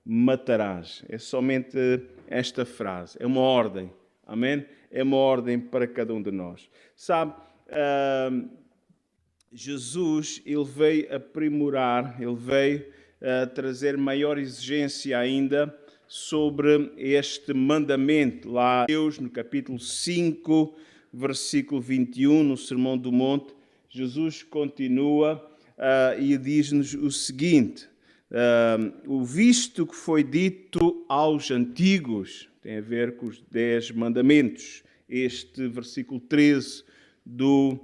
matarás. É somente esta frase, é uma ordem, amém? É uma ordem para cada um de nós. Sabe, Jesus, ele veio aprimorar, ele veio trazer maior exigência ainda sobre este mandamento. Lá, Deus, no capítulo 5, versículo 21, no Sermão do Monte, Jesus continua e diz-nos o seguinte: o visto que foi dito aos antigos, tem a ver com os 10 mandamentos, este versículo 13 do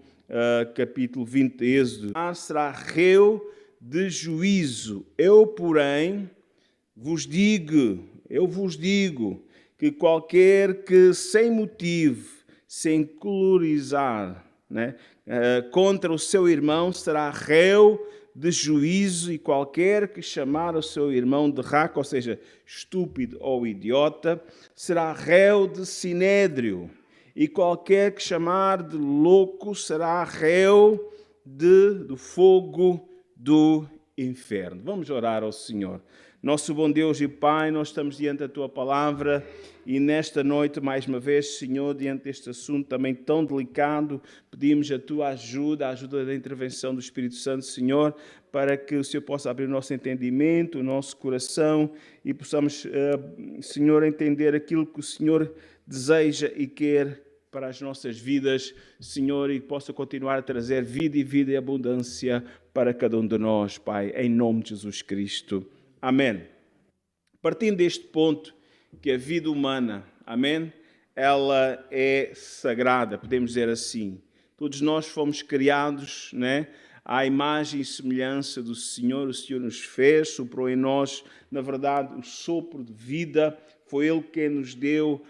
capítulo 20 de Êxodo, será reu de juízo. Eu, porém, eu vos digo que qualquer que sem motivo se encolorizar, né, contra o seu irmão será réu de juízo, e qualquer que chamar o seu irmão de raca, ou seja, estúpido ou idiota, será réu de sinédrio. E qualquer que chamar de louco será réu do fogo do inferno. Vamos orar ao Senhor. Nosso bom Deus e Pai, nós estamos diante da Tua Palavra e nesta noite, mais uma vez, Senhor, diante deste assunto também tão delicado, pedimos a Tua ajuda, a ajuda da intervenção do Espírito Santo, Senhor, para que o Senhor possa abrir o nosso entendimento, o nosso coração e possamos, Senhor, entender aquilo que o Senhor deseja e quer para as nossas vidas, Senhor, e possa continuar a trazer vida e abundância para cada um de nós, Pai, em nome de Jesus Cristo. Amém. Partindo deste ponto, que a vida humana, amém, ela é sagrada, podemos dizer assim. Todos nós fomos criados, né, à imagem e semelhança do Senhor. O Senhor nos fez, soprou em nós, na verdade, o sopro de vida. Foi Ele quem nos deu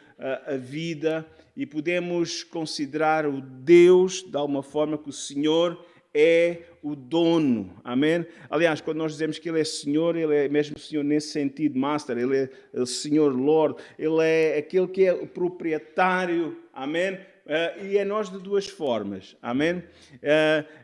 a vida e podemos considerar o Deus de alguma forma que o Senhor é o dono, amém? Aliás, quando nós dizemos que Ele é Senhor, Ele é mesmo Senhor nesse sentido, Master, Ele é o Senhor Lord, Ele é aquele que é o proprietário, amém? E é nós de duas formas, amém?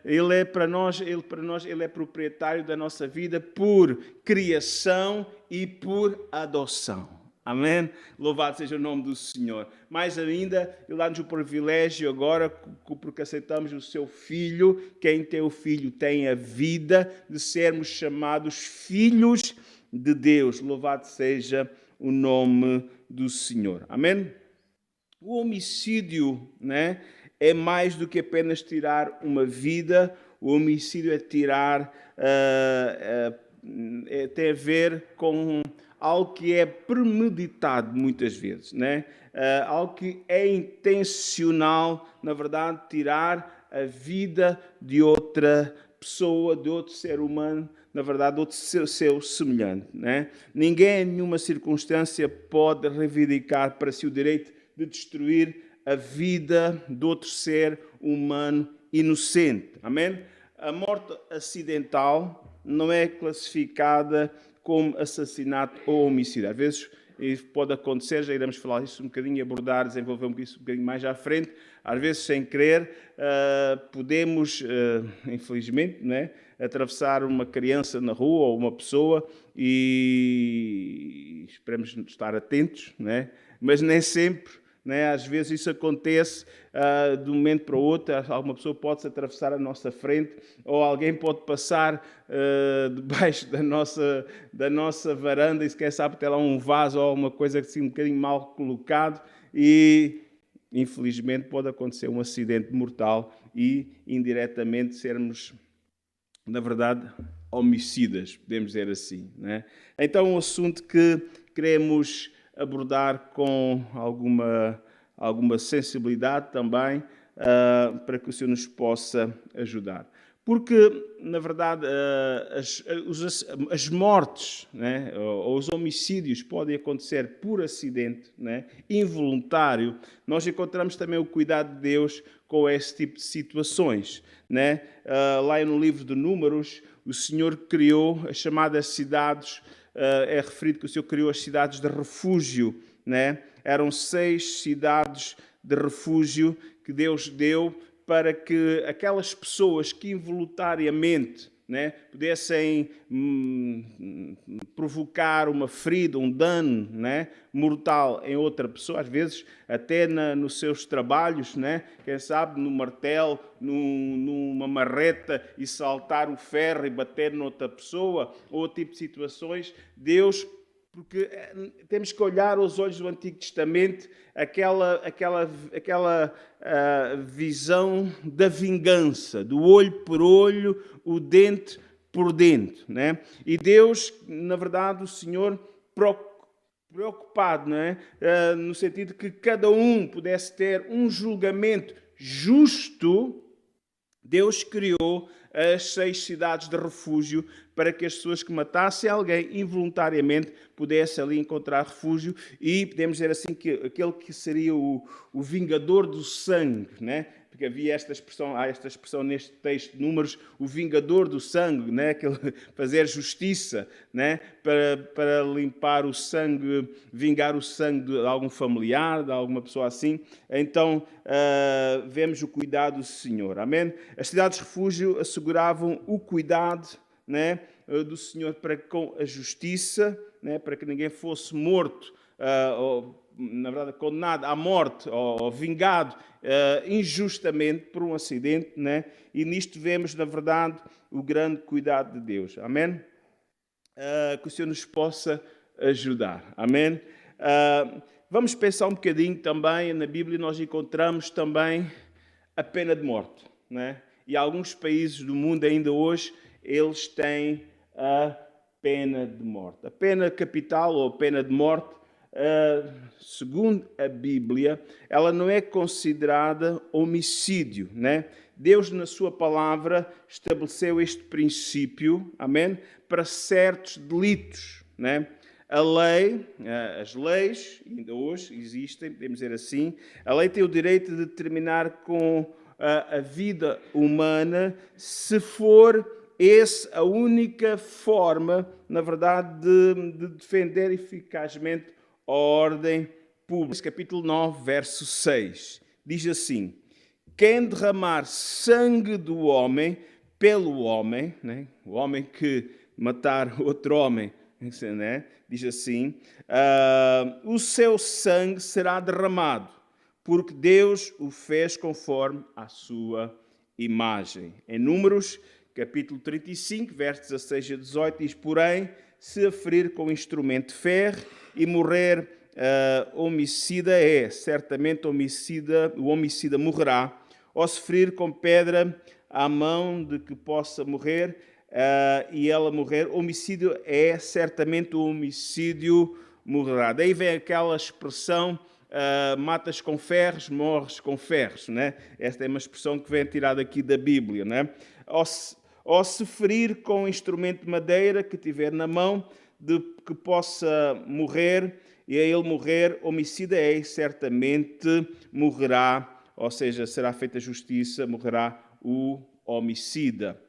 Ele é para nós, Ele é proprietário da nossa vida por criação e por adoção. Amém? Louvado seja o nome do Senhor. Mais ainda, Ele dá-nos o privilégio agora, porque aceitamos o seu Filho. Quem tem o Filho tem a vida, de sermos chamados filhos de Deus. Louvado seja o nome do Senhor. Amém? O homicídio, né, é mais do que apenas tirar uma vida. O homicídio é tirar, tem a ver com algo que é premeditado muitas vezes, né? Algo que é intencional, na verdade, tirar a vida de outra pessoa, de outro ser humano, na verdade, outro seu semelhante, né? Ninguém, em nenhuma circunstância, pode reivindicar para si o direito de destruir a vida de outro ser humano inocente. Amém? A morte acidental não é classificada como assassinato ou homicídio. Às vezes isso pode acontecer, já iremos falar isso um bocadinho e abordar, desenvolver isso um bocadinho mais à frente. Às vezes, sem querer, podemos, infelizmente, né, atravessar uma criança na rua ou uma pessoa e esperemos estar atentos, né? Mas nem sempre. Né? Às vezes isso acontece de um momento para o outro. Alguma pessoa pode-se atravessar a nossa frente ou alguém pode passar debaixo da nossa varanda e se quer sabe ter lá um vaso ou uma coisa assim um bocadinho mal colocado e infelizmente pode acontecer um acidente mortal e indiretamente sermos, na verdade, homicidas, podemos dizer assim. Né? Então um assunto que queremos abordar com alguma sensibilidade também, para que o Senhor nos possa ajudar. Porque, na verdade, as mortes, né, ou os homicídios podem acontecer por acidente, né, involuntário. Nós encontramos também o cuidado de Deus com esse tipo de situações. Né? Lá no livro de Números, o Senhor criou as chamadas cidades. É referido que o Senhor criou as cidades de refúgio, né? Eram 6 cidades de refúgio que Deus deu para que aquelas pessoas que involuntariamente, né, pudessem provocar uma ferida, um dano, né, mortal em outra pessoa, às vezes até nos seus trabalhos, né, quem sabe no martelo, numa marreta e saltar o ferro e bater noutra pessoa, ou outro tipo de situações. Deus, porque temos que olhar aos olhos do Antigo Testamento aquela visão da vingança, do olho por olho, o dente por dente, né? E Deus, na verdade, o Senhor preocupado, não é? No sentido que cada um pudesse ter um julgamento justo, Deus criou as 6 cidades de refúgio para que as pessoas que matassem alguém involuntariamente pudessem ali encontrar refúgio, e podemos dizer assim que aquele que seria o vingador do sangue, né? Porque havia há esta expressão neste texto de Números, o vingador do sangue, né? Aquele fazer justiça, né? Para limpar o sangue, vingar o sangue de algum familiar, de alguma pessoa assim. Então, vemos o cuidado do Senhor. Amém? As cidades de refúgio asseguravam o cuidado, né, do Senhor para com a justiça, né, para que ninguém fosse morto, ou, na verdade, condenado à morte ou vingado injustamente por um acidente, né? E nisto vemos, na verdade, o grande cuidado de Deus. Amém? Que o Senhor nos possa ajudar. Amém? Vamos pensar um bocadinho também, na Bíblia nós encontramos também a pena de morte, né? E alguns países do mundo ainda hoje, eles têm a pena de morte. A pena capital ou a pena de morte, segundo a Bíblia, ela não é considerada homicídio, né? Deus, na sua palavra, estabeleceu este princípio, amém, para certos delitos, né? A lei, as leis, ainda hoje existem, podemos dizer assim, a lei tem o direito de terminar com a vida humana se for essa a única forma, na verdade, de defender eficazmente a ordem pública. Capítulo 9, verso 6, diz assim: quem derramar sangue do homem pelo homem, né? O homem que matar outro homem, né? Diz assim, o seu sangue será derramado, porque Deus o fez conforme a sua imagem. Em Números, capítulo 35, versos 16 a 18, diz: porém, se a ferir com instrumento de ferro e morrer homicida certamente o homicida morrerá, ou se ferir com pedra à mão de que possa morrer, e ela morrer, homicídio certamente o homicídio morrerá. Daí vem aquela expressão, matas com ferros, morres com ferros, né? Esta é uma expressão que vem tirada aqui da Bíblia, né? Ou se ferir com instrumento de madeira que tiver na mão, de que possa morrer, e a ele morrer, homicida certamente morrerá, ou seja, será feita justiça, morrerá o homicida.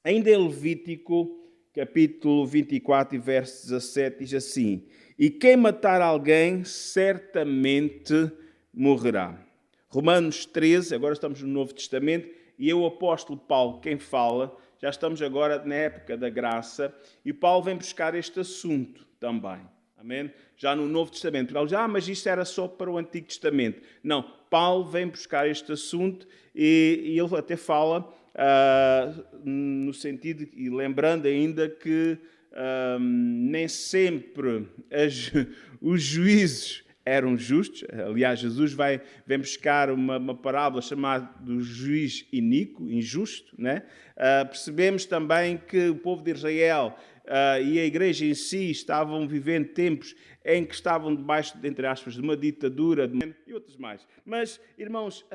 Ainda em Levítico, capítulo 24, verso 17, diz assim: e quem matar alguém, certamente morrerá. Romanos 13, agora estamos no Novo Testamento, e é o apóstolo Paulo quem fala. Já estamos agora na época da graça, e Paulo vem buscar este assunto também. Amém? Já no Novo Testamento. Paulo diz, mas isto era só para o Antigo Testamento. Não, Paulo vem buscar este assunto e ele até fala no sentido, e lembrando ainda que nem sempre os juízes eram justos. Aliás, Jesus vem buscar uma parábola chamada do juiz iníquo, injusto, né? Percebemos também que o povo de Israel e a igreja em si estavam vivendo tempos em que estavam debaixo, entre aspas, de uma ditadura e outros mais. Mas, irmãos,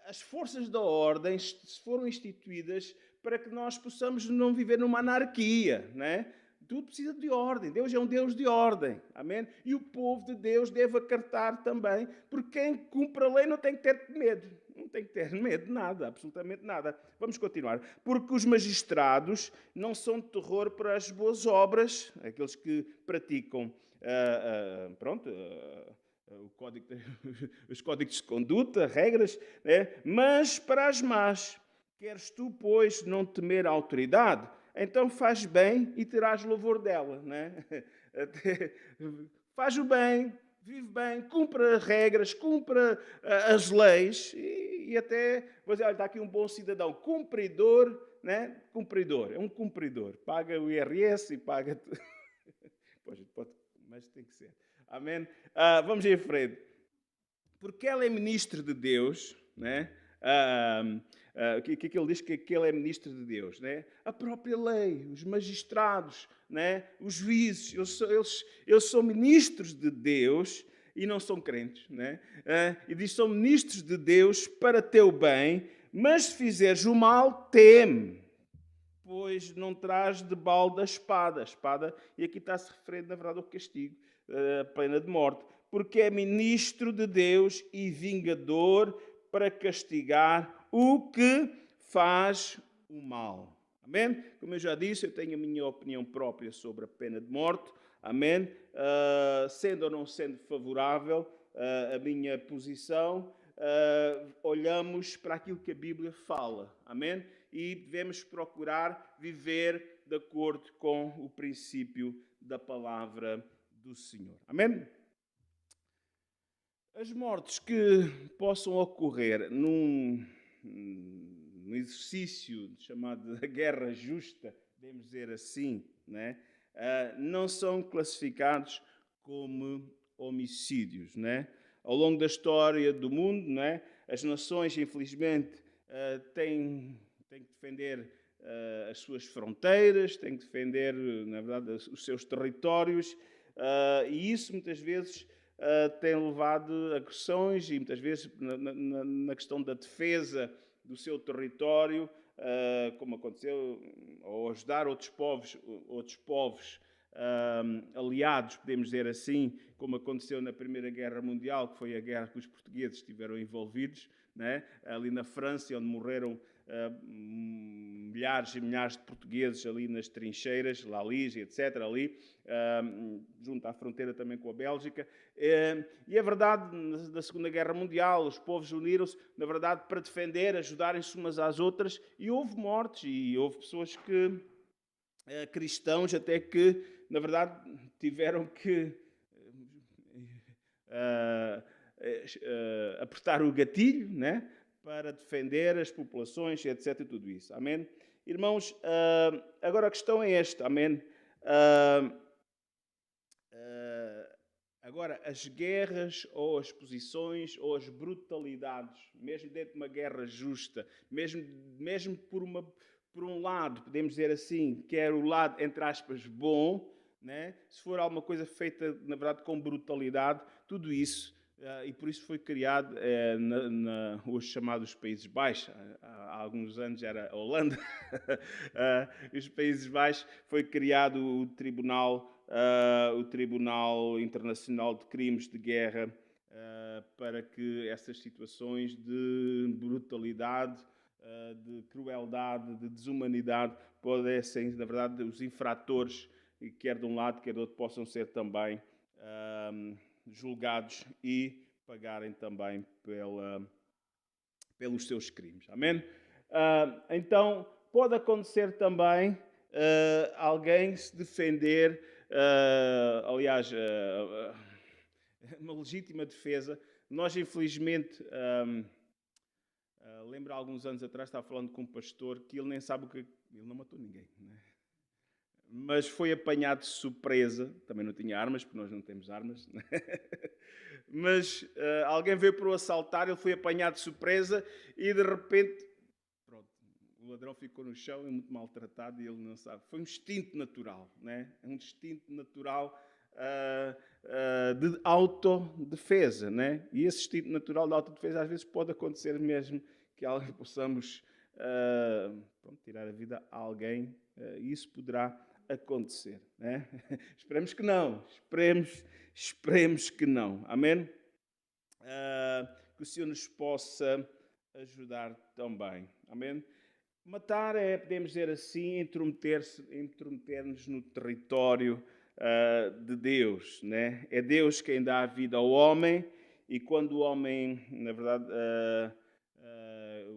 as forças da ordem foram instituídas para que nós possamos não viver numa anarquia, né? Tudo precisa de ordem. Deus é um Deus de ordem. Amém? E o povo de Deus deve acatar também, porque quem cumpre a lei não tem que ter medo. Não tem que ter medo de nada, absolutamente nada. Vamos continuar. Porque os magistrados não são de terror para as boas obras, aqueles que praticam, os códigos de conduta, regras, né? Mas para as más. Queres tu, pois, não temer a autoridade? Então faz bem e terás louvor dela, né? Faz o bem, vive bem, cumpra as regras, cumpra as leis e até, vou dizer, olha, está aqui um bom cidadão, cumpridor, né? Cumpridor, é um cumpridor. Paga o IRS e paga... Pois, pode, mas tem que ser. Amém? Vamos em frente. Porque ela é ministro de Deus, né? O que ele diz que ele é ministro de Deus, né? A própria lei, os magistrados, né? Os juízes, eles são ministros de Deus e não são crentes, né? E diz, são ministros de Deus para teu bem, mas se fizeres o mal, teme, pois não traz de balde a espada, e aqui está-se referindo, na verdade, ao castigo, a pena de morte, porque é ministro de Deus e vingador para castigar o que faz o mal. Amém? Como eu já disse, eu tenho a minha opinião própria sobre a pena de morte. Amém? Sendo ou não sendo favorável a minha posição, olhamos para aquilo que a Bíblia fala. Amém? E devemos procurar viver de acordo com o princípio da palavra do Senhor. Amém? As mortes que possam ocorrer num exercício chamado de guerra justa, podemos dizer assim, né? Não são classificados como homicídios, né? Ao longo da história do mundo, né? As nações, infelizmente, têm que defender as suas fronteiras, têm que defender, na verdade, os seus territórios, e isso muitas vezes tem levado a agressões e muitas vezes na questão da defesa do seu território, como aconteceu, ou ajudar outros povos aliados, podemos dizer assim, como aconteceu na Primeira Guerra Mundial, que foi a guerra que os portugueses estiveram envolvidos, né? Ali na França, onde morreram milhares e milhares de portugueses ali nas trincheiras, Lalis, etc., ali, junto à fronteira também com a Bélgica. E é verdade, na Segunda Guerra Mundial, os povos uniram-se, na verdade, para defender, ajudarem-se umas às outras, e houve mortes, e houve pessoas que, cristãos, até que, na verdade, tiveram que apertar o gatilho, né? Para defender as populações, etc. E tudo isso. Amém? Irmãos, agora a questão é esta. Amém? Agora, as guerras ou as posições ou as brutalidades, mesmo dentro de uma guerra justa, mesmo por um lado, podemos dizer assim, que é o lado, entre aspas, bom, né? Se for alguma coisa feita, na verdade, com brutalidade, tudo isso, e por isso foi criado os chamados Países Baixos. Há alguns anos era a Holanda. Os Países Baixos foi criado o Tribunal Internacional de Crimes de Guerra, para que essas situações de brutalidade, de crueldade, de desumanidade, pudessem, na verdade, os infratores, quer de um lado, quer do outro, possam ser também julgados e pagarem também pelos seus crimes. Amém? Então, pode acontecer também alguém se defender, aliás, uma legítima defesa. Nós, infelizmente, lembro há alguns anos atrás, estava falando com um pastor que ele nem sabe o que... Ele não matou ninguém, né? Mas foi apanhado de surpresa. Também não tinha armas, porque nós não temos armas, né? Mas alguém veio para o assaltar, ele foi apanhado de surpresa e de repente, pronto, o ladrão ficou no chão e muito maltratado e ele não sabe. Foi um instinto natural, né? Um instinto natural de autodefesa, né? E esse instinto natural de autodefesa às vezes pode acontecer mesmo que possamos tirar a vida a alguém. Isso poderá acontecer, né? Esperemos que não. Esperemos que não. Amém? Que o Senhor nos possa ajudar também. Amém? Matar é, podemos dizer assim, intrometer-nos no território de Deus, né? É Deus quem dá a vida ao homem, e quando o homem, na verdade,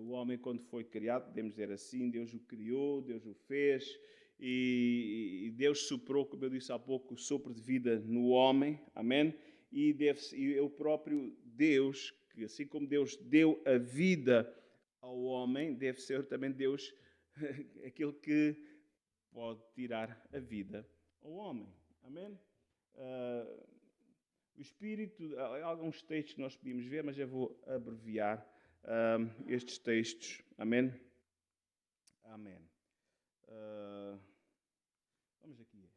o homem, quando foi criado, podemos dizer assim, Deus o criou, Deus o fez, e Deus soprou, como eu disse há pouco, o sopro de vida no homem, amém? E o próprio Deus, que assim como Deus deu a vida ao homem, deve ser também Deus aquele que pode tirar a vida ao homem, amém? O Espírito, há alguns textos que nós podíamos ver, mas eu vou abreviar estes textos. Amém? Amém. Vamos aqui.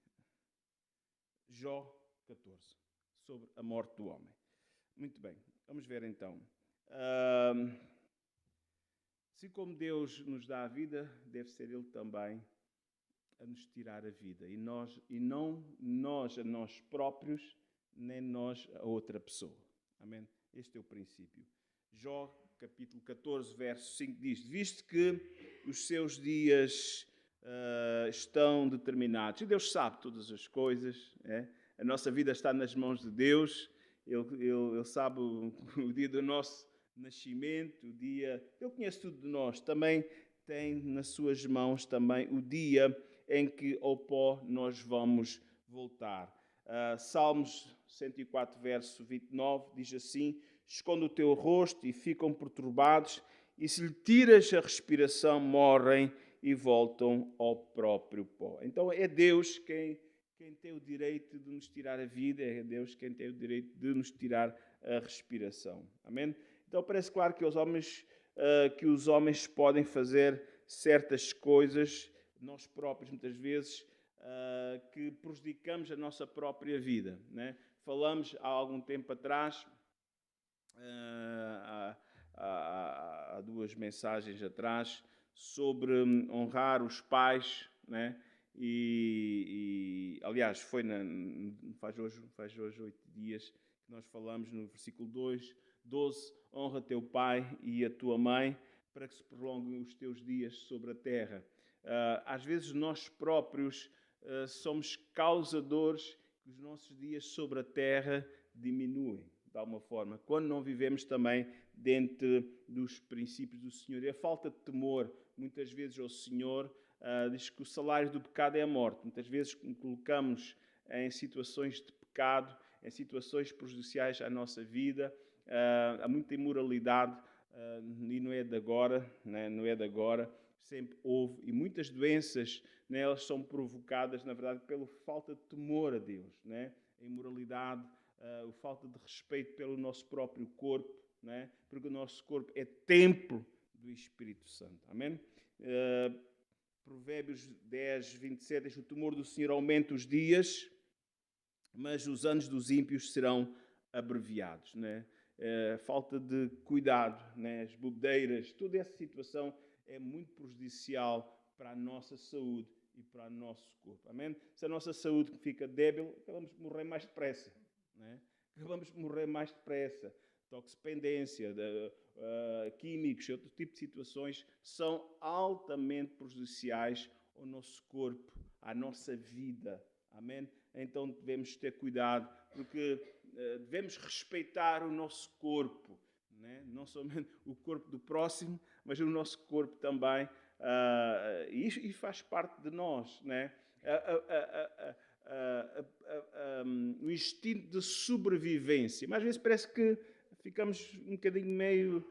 Jó 14, sobre a morte do homem. Muito bem, vamos ver então. Assim como Deus nos dá a vida, deve ser Ele também a nos tirar a vida. E não nós a nós próprios, nem nós a outra pessoa. Amém? Este é o princípio. Jó, capítulo 14, verso 5 diz: visto que os seus dias estão determinados, e Deus sabe todas as coisas, a nossa vida está nas mãos de Deus, Ele sabe o dia do nosso nascimento, o dia, Ele conhece tudo de nós, também tem nas suas mãos também o dia em que ao pó nós vamos voltar. Salmos 104, verso 29, diz assim: esconde o teu rosto e ficam perturbados, e se lhe tiras a respiração, morrem e voltam ao próprio pó. Então é Deus quem tem o direito de nos tirar a vida, é Deus quem tem o direito de nos tirar a respiração. Amém? Então parece claro que os homens podem fazer certas coisas, nós próprios muitas vezes, que prejudicamos a nossa própria vida. Né? Falamos há algum tempo atrás, há 2 mensagens atrás, sobre honrar os pais, né? Aliás, faz hoje 8 dias que nós falamos no versículo 12, honra teu pai e a tua mãe, para que se prolonguem os teus dias sobre a terra. Às vezes nós próprios somos causadores que os nossos dias sobre a terra diminuem, de alguma forma, quando não vivemos também dentro dos princípios do Senhor. E a falta de temor, muitas vezes, ao Senhor, diz que o salário do pecado é a morte. Muitas vezes colocamos em situações de pecado, em situações prejudiciais à nossa vida, há muita imoralidade, e não é de agora, né? Não é de agora, sempre houve, e muitas doenças, né, elas são provocadas, na verdade, pela falta de temor a Deus, né? A imoralidade, a falta de respeito pelo nosso próprio corpo, né? Porque o nosso corpo é templo do Espírito Santo. Amém? Provérbios 10, 27 diz: o temor do Senhor aumenta os dias, mas os anos dos ímpios serão abreviados. Né? Falta de cuidado, né? As bebedeiras, toda essa situação é muito prejudicial para a nossa saúde e para o nosso corpo. Amém? Se a nossa saúde fica débil, acabamos de morrer mais depressa. Né? Acabamos de morrer mais depressa. Toxicodependência, químicos, outro tipo de situações são altamente prejudiciais ao nosso corpo, à nossa vida. Amém? Então devemos ter cuidado, porque devemos respeitar o nosso corpo, né? Não somente o corpo do próximo, mas o nosso corpo também, e faz parte de nós, né? O instinto de sobrevivência. Mas às vezes parece que ficamos um bocadinho meio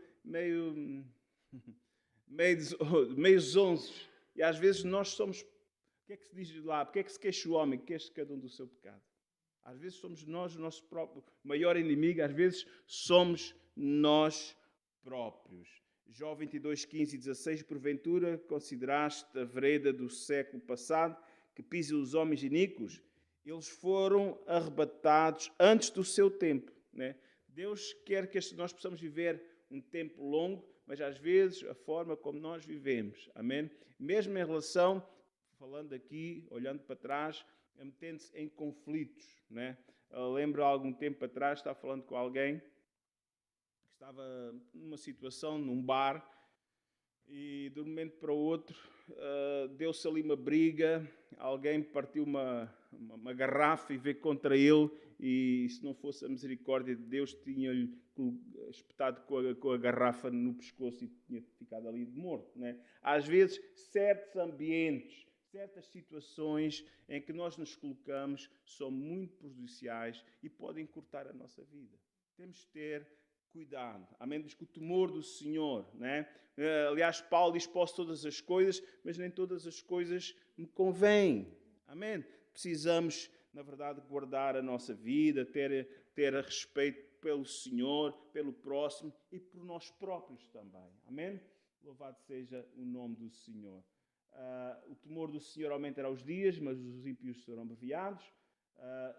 zonzos. E às vezes nós somos... O que é que se diz lá? Porque é que se queixa o homem? Queixa cada um do seu pecado. Às vezes somos nós o nosso próprio maior inimigo. Às vezes somos nós próprios. Jó 22, 15 e 16. Porventura consideraste a vereda do século passado, que pisa os homens iníquos? Eles foram arrebatados antes do seu tempo. Né? Deus quer que nós possamos viver um tempo longo, mas às vezes a forma como nós vivemos. Amém? Mesmo em relação, falando aqui, olhando para trás, metendo-se em conflitos. Né? Eu lembro há algum tempo atrás, estava falando com alguém que estava numa situação, num bar, e de um momento para o outro deu-se ali uma briga, alguém partiu uma garrafa e veio contra ele, e se não fosse a misericórdia de Deus, tinha-lhe espetado com a garrafa no pescoço e tinha ficado ali morto, né? Às vezes, certos ambientes, certas situações em que nós nos colocamos são muito prejudiciais e podem cortar a nossa vida. Temos de ter cuidado. Amém? Diz que o temor do Senhor, né? Aliás, Paulo diz: posso todas as coisas, mas nem todas as coisas me convêm. Amém? Precisamos, na verdade, guardar a nossa vida, ter a respeito pelo Senhor, pelo próximo e por nós próprios também. Amém? Louvado seja o nome do Senhor. O temor do Senhor aumentará os dias, mas os ímpios serão abreviados.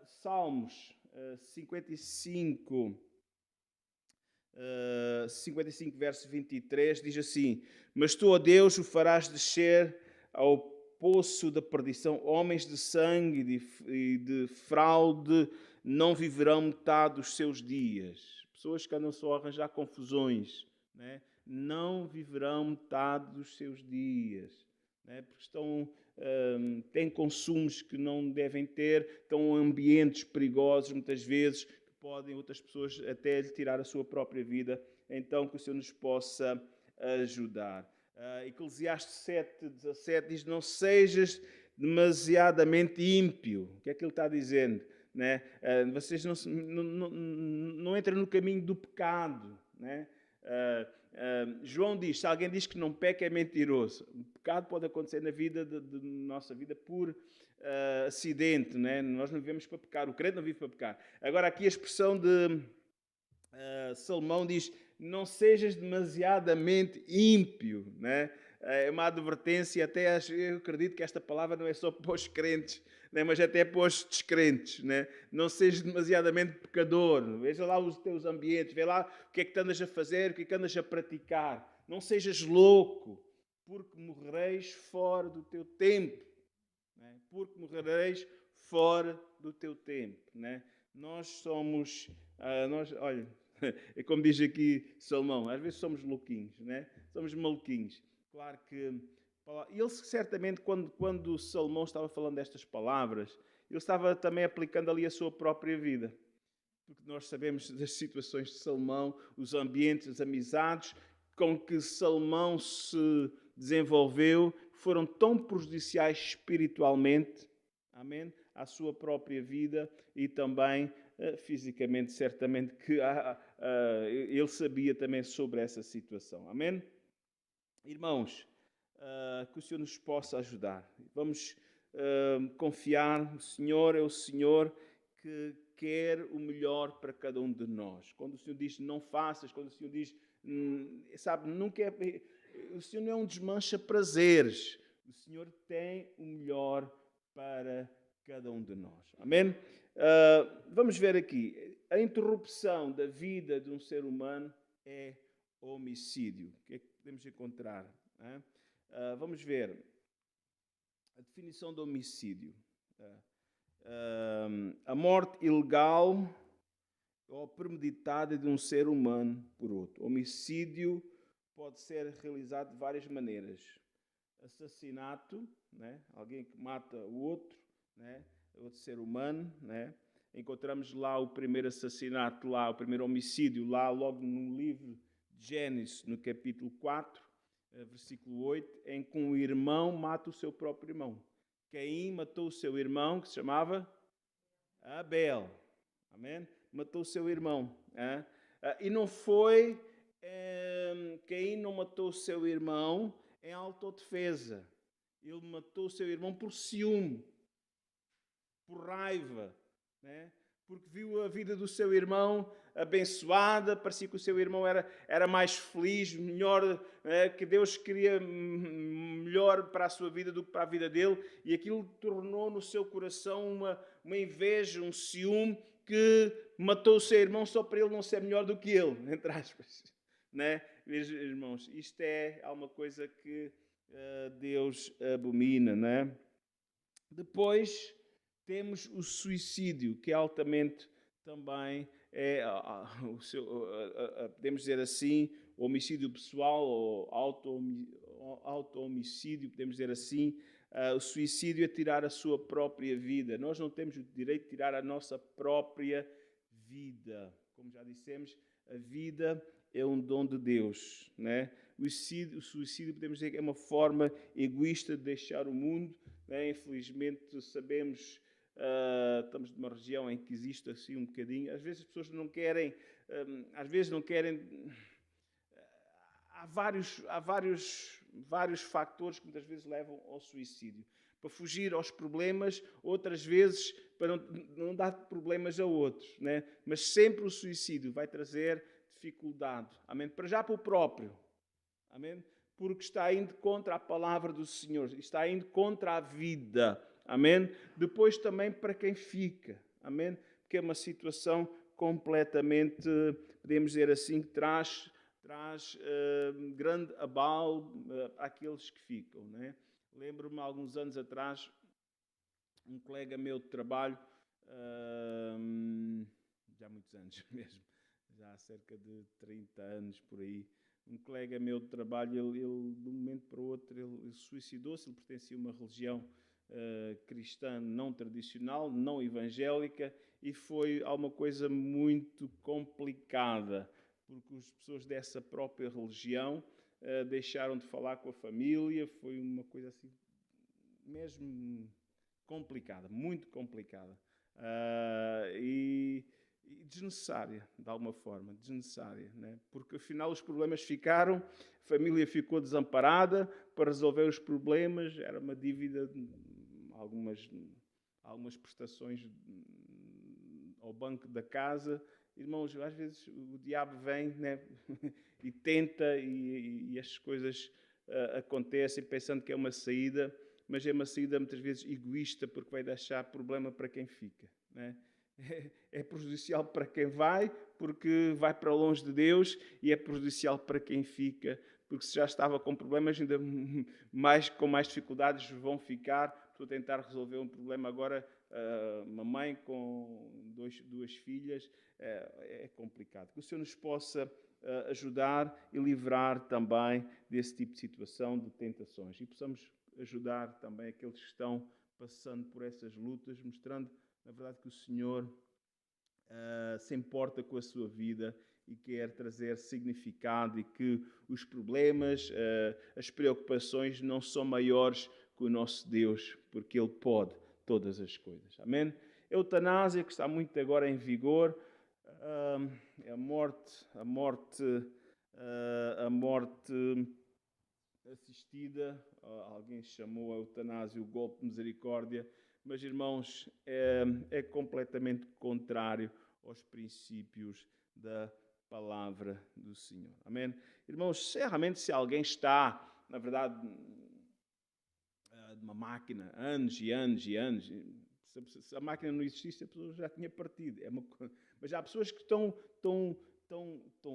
Salmos 55, verso 23, diz assim: mas tu, ó Deus, o farás descer ao poço da perdição. Homens de sangue e de fraude não viverão metade dos seus dias. Pessoas que andam só a arranjar confusões, né? Não viverão metade dos seus dias, né? Porque têm consumos que não devem ter, estão em ambientes perigosos muitas vezes, podem outras pessoas até lhe tirar a sua própria vida. Então, que o Senhor nos possa ajudar. Eclesiastes 7:17 diz: não sejas demasiadamente ímpio. O que é que ele está dizendo? Né? Vocês não entrem no caminho do pecado, né? João diz: se alguém diz que não peca, é mentiroso. O pecado pode acontecer na vida de nossa vida por acidente, né? Nós não vivemos para pecar, o crente não vive para pecar. Agora aqui a expressão de Salomão diz: não sejas demasiadamente ímpio, né? É uma advertência, até eu acredito que esta palavra não é só para os crentes, né? Mas até para os descrentes, né? Não sejas demasiadamente pecador, veja lá os teus ambientes, vê lá o que é que andas a fazer, o que é que andas a praticar. Não sejas louco, porque morrereis fora do teu tempo, né? Porque morrereis fora do teu tempo, né? Nós somos, olha, é como diz aqui Salomão, às vezes somos louquinhos, né? Somos maluquinhos. Claro que ele certamente, quando Salomão estava falando destas palavras, ele estava também aplicando ali a sua própria vida. Porque nós sabemos das situações de Salomão, os ambientes, as amizades com que Salomão se desenvolveu, foram tão prejudiciais espiritualmente, amém, à sua própria vida e também fisicamente, certamente que ele sabia também sobre essa situação. Amém? Irmãos, que o Senhor nos possa ajudar. Vamos confiar, o Senhor é o Senhor que quer o melhor para cada um de nós. Quando o Senhor diz não faças, quando o Senhor diz, sabe, nunca é, o Senhor não é um desmancha prazeres. O Senhor tem o melhor para cada um de nós. Amém? Vamos ver aqui. A interrupção da vida de um ser humano é homicídio. O que é que podemos encontrar? Vamos ver a definição de homicídio. A morte ilegal ou premeditada de um ser humano por outro. Homicídio pode ser realizado de várias maneiras. Assassinato, né? Alguém que mata o outro, né? Outro ser humano, né? Encontramos lá o primeiro assassinato, lá o primeiro homicídio, lá logo no livro de Gênesis, no capítulo 4, versículo 8, em que um irmão mata o seu próprio irmão. Caim matou o seu irmão, que se chamava Abel. Amém? Matou o seu irmão. E não foi... Caim não matou o seu irmão em autodefesa. Ele matou o seu irmão por ciúme, por raiva, né? Porque viu a vida do seu irmão abençoada, parecia que o seu irmão era mais feliz, melhor, que Deus queria melhor para a sua vida do que para a vida dele, e aquilo tornou no seu coração uma inveja, um ciúme, que matou o seu irmão só para ele não ser melhor do que ele, entre aspas. Né? Vejam, irmãos, isto é uma coisa que Deus abomina, né? Depois temos o suicídio, que é altamente também, podemos dizer assim, homicídio pessoal ou auto-homicídio, podemos dizer assim. O suicídio é tirar a sua própria vida. Nós não temos o direito de tirar a nossa própria vida. Como já dissemos, a vida é um dom de Deus, né? O suicídio, podemos dizer que é uma forma egoísta de deixar o mundo, né? Infelizmente, sabemos, estamos numa região em que existe assim um bocadinho. Às vezes as pessoas não querem, há vários fatores que muitas vezes levam ao suicídio. Para fugir aos problemas, outras vezes para não dar problemas a outros, né? Mas sempre o suicídio vai trazer dificuldade. Amém? Para já para o próprio. Amém? Porque está indo contra a palavra do Senhor. Está indo contra a vida. Amém? Depois também para quem fica. Amém? Porque é uma situação completamente, podemos dizer assim, que traz grande abalo àqueles que ficam, né? Lembro-me, alguns anos atrás, um colega meu de trabalho, já há muitos anos mesmo, já há cerca de 30 anos por aí, um colega meu de trabalho, ele de um momento para o outro, ele suicidou-se. Ele pertencia a uma religião cristã não tradicional, não evangélica, e foi alguma coisa muito complicada, porque as pessoas dessa própria religião deixaram de falar com a família. Foi uma coisa assim mesmo complicada, muito complicada, e desnecessária, de alguma forma, desnecessária, né? Porque afinal os problemas ficaram, a família ficou desamparada. Para resolver os problemas era uma dívida, algumas prestações ao banco da casa. Irmãos, às vezes o diabo vem, né? E tenta, e as coisas acontecem pensando que é uma saída, mas é uma saída muitas vezes egoísta, porque vai deixar problema para quem fica, né? É prejudicial para quem vai, porque vai para longe de Deus, e é prejudicial para quem fica, porque se já estava com problemas, ainda com mais dificuldades vão ficar. Estou a tentar resolver um problema agora, uma mãe com duas filhas, é complicado. Que o Senhor nos possa ajudar e livrar também desse tipo de situação, de tentações, e possamos ajudar também aqueles que estão passando por essas lutas, mostrando, na verdade, que o Senhor se importa com a sua vida e quer trazer significado, e que os problemas, as preocupações não são maiores que o nosso Deus, porque Ele pode todas as coisas. Amém? A eutanásia, que está muito agora em vigor, é a morte assistida. Alguém chamou a eutanásia o golpe de misericórdia, mas, irmãos, é completamente contrário aos princípios da palavra do Senhor. Amém? Irmãos, realmente, se alguém está, na verdade, de uma máquina, anos e anos e anos, se a máquina não existisse, a pessoa já tinha partido. Mas há pessoas que estão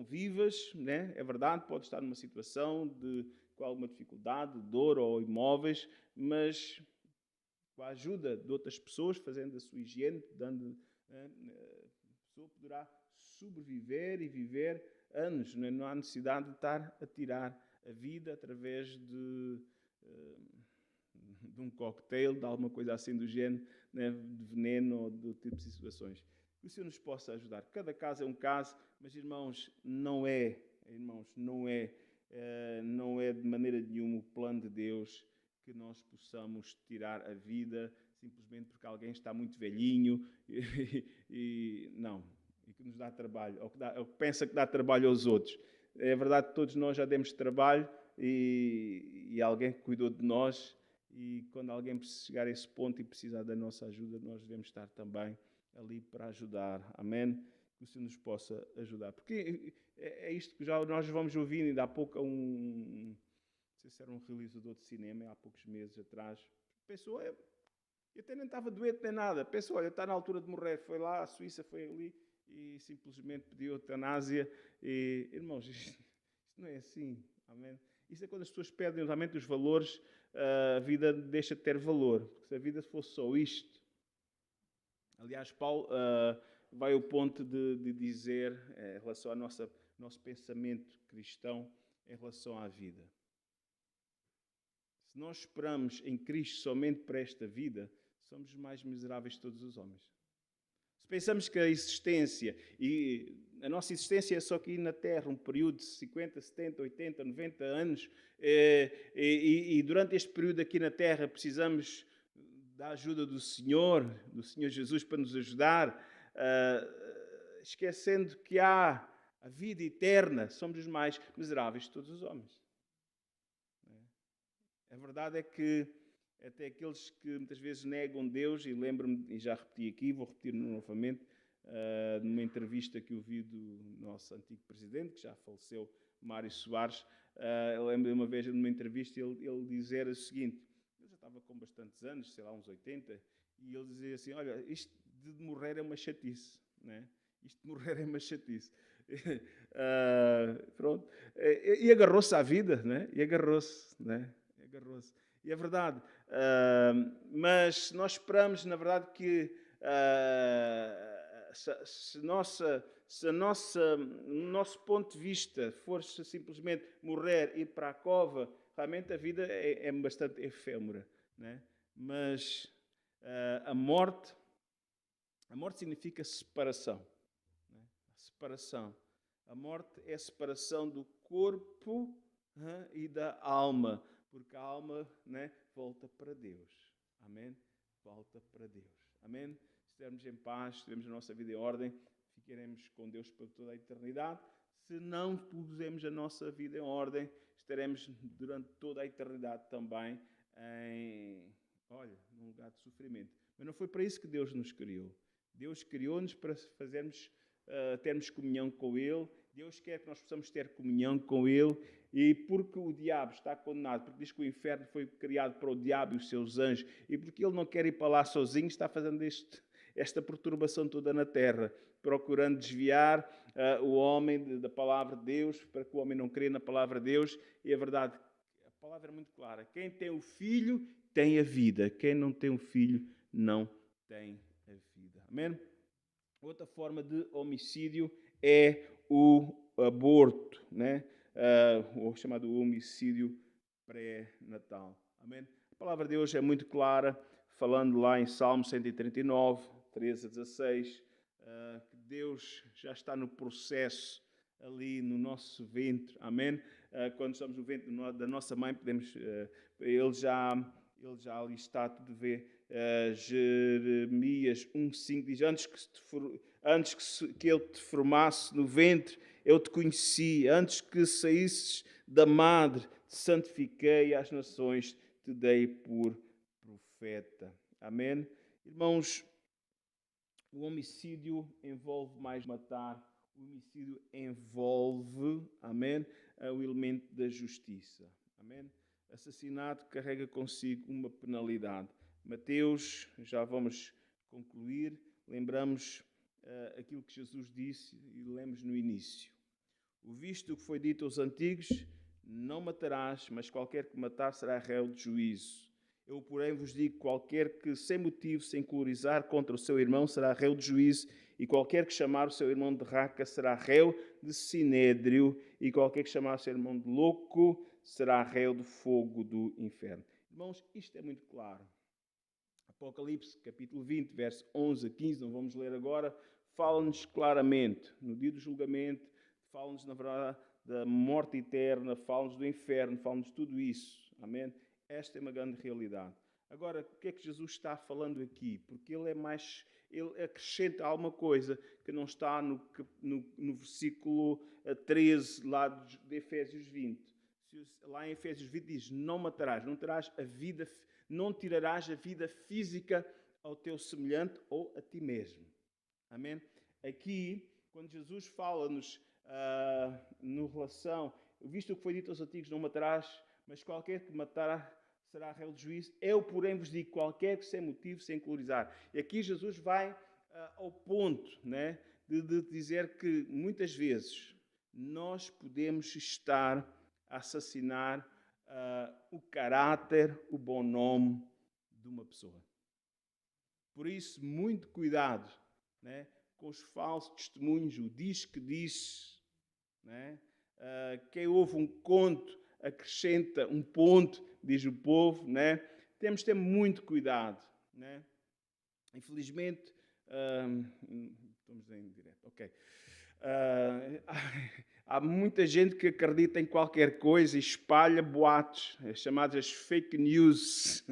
vivas, né? É verdade, pode estar numa situação com alguma dificuldade, dor ou imóveis, mas com a ajuda de outras pessoas, fazendo a sua higiene, a pessoa poderá sobreviver e viver anos. Né? Não há necessidade de estar a tirar a vida através de um cocktail, de alguma coisa assim do género, né? De veneno ou do tipo de situações. Que o Senhor nos possa ajudar. Cada caso é um caso, mas, irmãos, não é de maneira nenhuma o plano de Deus que nós possamos tirar a vida simplesmente porque alguém está muito velhinho e que nos dá trabalho, ou que pensa que dá trabalho aos outros. É verdade que todos nós já demos trabalho e alguém que cuidou de nós, e quando alguém chegar a esse ponto e precisar da nossa ajuda, nós devemos estar também ali para ajudar. Amém? Que o Senhor nos possa ajudar. Porque é isto que já nós vamos ouvindo. Ainda há pouco não sei se era um realizador de cinema, há poucos meses atrás, pensou, eu até nem estava doente nem nada, pensou, olha, está na altura de morrer, foi lá, a Suíça foi ali e simplesmente pediu eutanásia. E, irmãos, isto não é assim, amém? Isso é quando as pessoas perdem realmente os valores, a vida deixa de ter valor, porque se a vida fosse só isto. Aliás, Paulo vai ao ponto de dizer, em relação ao nosso pensamento cristão, em relação à vida. Se nós esperamos em Cristo somente para esta vida, somos os mais miseráveis de todos os homens. Se pensamos que a existência, e a nossa existência é só aqui na Terra, um período de 50, 70, 80, 90 anos, e durante este período aqui na Terra precisamos da ajuda do Senhor Jesus para nos ajudar, esquecendo que há a vida eterna, somos os mais miseráveis de todos os homens. A verdade é que até aqueles que muitas vezes negam Deus, e lembro-me, e já repeti aqui, vou repetir novamente, numa entrevista que eu vi do nosso antigo presidente, que já faleceu, Mário Soares, eu lembro de uma vez numa entrevista ele dizer o seguinte, ele já estava com bastantes anos, sei lá, uns 80, e ele dizia assim, olha, isto de morrer é uma chatice, né? Isto de morrer é uma chatice. Pronto. E agarrou-se à vida, né? E agarrou-se, né? Agarrou-se. E é verdade, mas nós esperamos, na verdade, que se o nosso ponto de vista for simplesmente morrer, ir para a cova, realmente a vida é bastante efêmera, né? Mas a morte significa separação, né? Separação. A morte é a separação do corpo e da alma. Porque a alma, né, volta para Deus. Amém? Volta para Deus. Amém? Se estivermos em paz, se estivermos a nossa vida em ordem, ficaremos com Deus para toda a eternidade. Se não pusermos a nossa vida em ordem, estaremos durante toda a eternidade também num lugar de sofrimento. Mas não foi para isso que Deus nos criou. Deus criou-nos para termos comunhão com Ele. Deus quer que nós possamos ter comunhão com Ele, e porque o diabo está condenado, porque diz que o inferno foi criado para o diabo e os seus anjos, e porque ele não quer ir para lá sozinho, está fazendo esta perturbação toda na terra, procurando desviar o homem da palavra de Deus, para que o homem não creia na palavra de Deus. E a verdade, a palavra é muito clara: quem tem o Filho tem a vida, quem não tem o Filho não tem a vida. Amém? Outra forma de homicídio é o aborto, né? O chamado homicídio pré-natal. Amém? A palavra de Deus é muito clara, falando lá em Salmo 139, 13 a 16, que Deus já está no processo ali no nosso ventre. Amém? Quando estamos no ventre da nossa mãe, Ele já ali está, tudo vê. Jeremias 1,5 diz: antes que eu te formasse no ventre, eu te conheci. Antes que saísses da madre, te santifiquei, às nações te dei por profeta. Amém? Irmãos, o homicídio envolve mais matar. O homicídio envolve, amém, o elemento da justiça. Amém? Assassinato carrega consigo uma penalidade. Mateus, já vamos concluir, lembramos aquilo que Jesus disse e lemos no início. O visto que foi dito aos antigos: não matarás, mas qualquer que matar será réu de juízo. Eu, porém, vos digo: qualquer que sem motivo se encolorizar contra o seu irmão será réu de juízo, e qualquer que chamar o seu irmão de raca será réu de sinédrio, e qualquer que chamar o seu irmão de louco será réu de fogo do inferno. Irmãos, isto é muito claro. Apocalipse, capítulo 20, verso 11 a 15, não vamos ler agora, fala-nos claramente, no dia do julgamento, fala-nos, na verdade, da morte eterna, fala-nos do inferno, fala-nos de tudo isso. Amém? Esta é uma grande realidade. Agora, o que é que Jesus está falando aqui? Porque ele acrescenta alguma coisa que não está no versículo 13, lá de Efésios 20. Lá em Efésios 20 diz: não matarás, não tirarás a vida física ao teu semelhante ou a ti mesmo. Amém? Aqui, quando Jesus fala-nos no relação, visto o que foi dito aos antigos: não matarás, mas qualquer que matar será réu de juízo. Eu, porém, vos digo: qualquer que sem motivo se encolorizar. E aqui Jesus vai ao ponto, né, de dizer que muitas vezes nós podemos estar a assassinar o caráter, o bom nome de uma pessoa. Por isso, muito cuidado, né, com os falsos testemunhos, o diz que diz, né? Quem ouve um conto acrescenta um ponto, diz o povo, né? Temos de ter muito cuidado, né? Infelizmente, estamos em direto, ok. Há muita gente que acredita em qualquer coisa e espalha boatos, chamadas as fake news.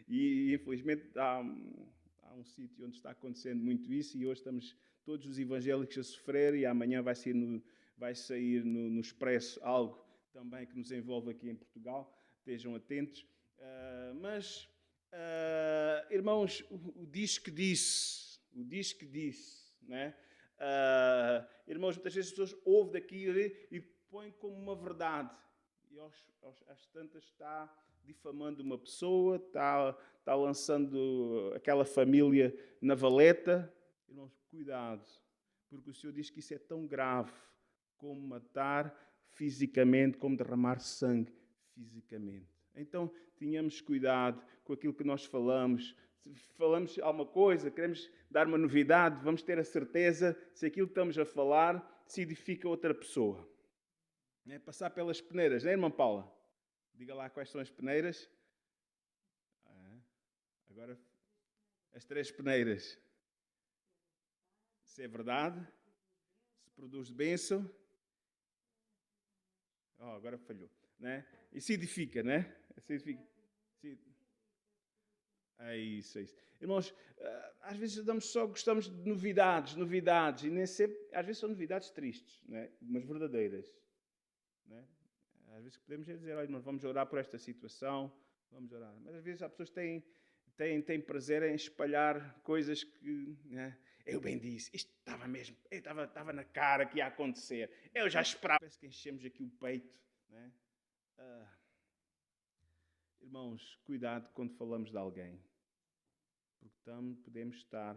E infelizmente há um sítio onde está acontecendo muito isso e hoje estamos todos os evangélicos a sofrer e amanhã vai sair no Expresso algo também que nos envolve aqui em Portugal. Estejam atentos. Irmãos, o diz que disse, né? Irmãos, muitas vezes as pessoas ouvem daquilo e põem como uma verdade. E às tantas está difamando uma pessoa, está lançando aquela família na valeta. Irmãos, cuidado, porque o Senhor diz que isso é tão grave como matar fisicamente, como derramar sangue fisicamente. Então, tenhamos cuidado com aquilo que nós falamos. Se falamos alguma coisa, queremos dar uma novidade, vamos ter a certeza se aquilo que estamos a falar se edifica outra pessoa. É passar pelas peneiras, não é, irmã Paula? Diga lá quais são as peneiras. Agora, as 3 peneiras. Se é verdade, se produz bênção. Agora falhou. Né? E se edifica, né? Se edifica. É isso. Irmãos, às vezes gostamos de novidades, e nem sempre, às vezes são novidades tristes, né? Mas verdadeiras. Né? Às vezes podemos dizer, olha, mas vamos orar por esta situação, vamos orar. Mas às vezes há pessoas que têm prazer em espalhar coisas que, né? Eu bem disse, isto estava mesmo, estava na cara que ia acontecer. Eu já esperava. Parece que enchemos aqui o peito, né? Irmãos, cuidado quando falamos de alguém, porque podemos estar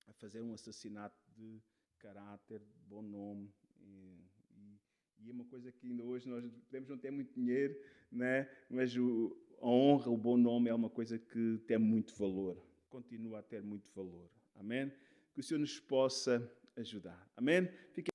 a fazer um assassinato de caráter, de bom nome, e é uma coisa que ainda hoje nós podemos não ter muito dinheiro, né? Mas a honra, o bom nome é uma coisa que tem muito valor, continua a ter muito valor. Amém? Que o Senhor nos possa ajudar. Amém? Fiquem